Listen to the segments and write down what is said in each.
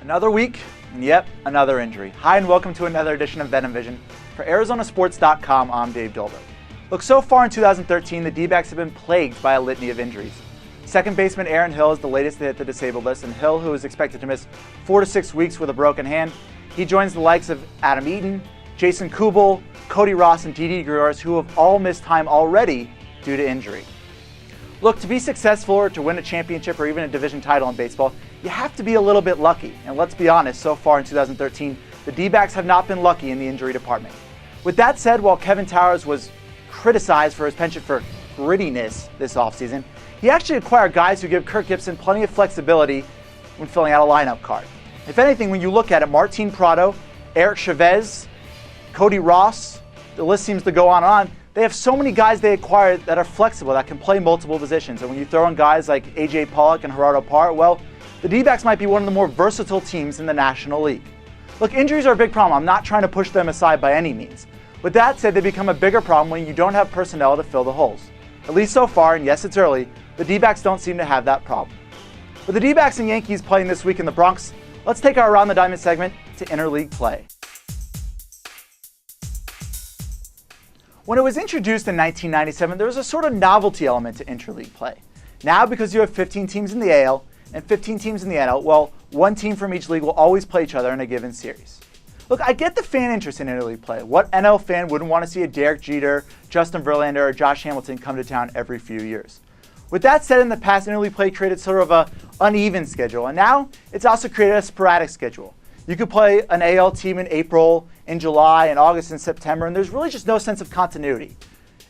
Another week, and yet another injury. Hi, and welcome to another edition of Venom Vision. For ArizonaSports.com, I'm Dave Dulberg. Look, so far in 2013, the D-backs have been plagued by a litany of injuries. Second baseman Aaron Hill is the latest to hit the disabled list, and Hill, who is expected to miss 4 to 6 weeks with a broken hand, he joins the likes of Adam Eaton, Jason Kubel, Cody Ross, and Didi Gregorius, who have all missed time already due to injury. Look, to be successful or to win a championship or even a division title in baseball, you have to be a little bit lucky. And let's be honest, so far in 2013, the D-backs have not been lucky in the injury department. With that said, while Kevin Towers was criticized for his penchant for grittiness this offseason, he actually acquired guys who give Kirk Gibson plenty of flexibility when filling out a lineup card. If anything, when you look at it, Martin Prado, Eric Chavez, Cody Ross, the list seems to go on and on. They have so many guys they acquired that are flexible, that can play multiple positions. And when you throw in guys like A.J. Pollock and Gerardo Parra, well, the D-backs might be one of the more versatile teams in the National League. Look, injuries are a big problem. I'm not trying to push them aside by any means. With that said, they become a bigger problem when you don't have personnel to fill the holes. At least so far, and yes, it's early, the D-backs don't seem to have that problem. With the D-backs and Yankees playing this week in the Bronx, let's take our Around the Diamond segment to interleague play. When it was introduced in 1997, there was a sort of novelty element to interleague play. Now, because you have 15 teams in the AL and 15 teams in the NL, well, one team from each league will always play each other in a given series. Look, I get the fan interest in interleague play. What NL fan wouldn't want to see a Derek Jeter, Justin Verlander, or Josh Hamilton come to town every few years? With that said, in the past, interleague play created sort of an uneven schedule, and now it's also created a sporadic schedule. You could play an AL team in April, in July, in August, and September, and there's really just no sense of continuity.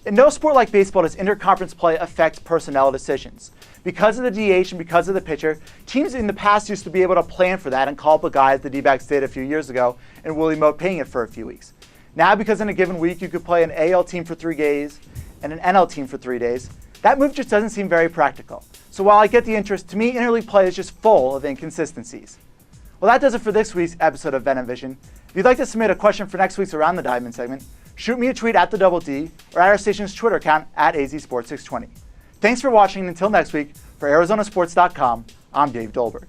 In no sport like baseball does interconference play affect personnel decisions. Because of the DH and because of the pitcher, teams in the past used to be able to plan for that and call up a guy, as the D-backs did a few years ago, and Willie Mote paying it for a few weeks. Now, because in a given week you could play an AL team for 3 days and an NL team for 3 days, that move just doesn't seem very practical. So while I get the interest, to me, interleague play is just full of inconsistencies. Well, that does it for this week's episode of Venom Vision. If you'd like to submit a question for next week's Around the Diamond segment, shoot me a tweet at the Double D or at our station's Twitter account at AZSports620. Thanks for watching, and until next week, for ArizonaSports.com, I'm Dave Dulberg.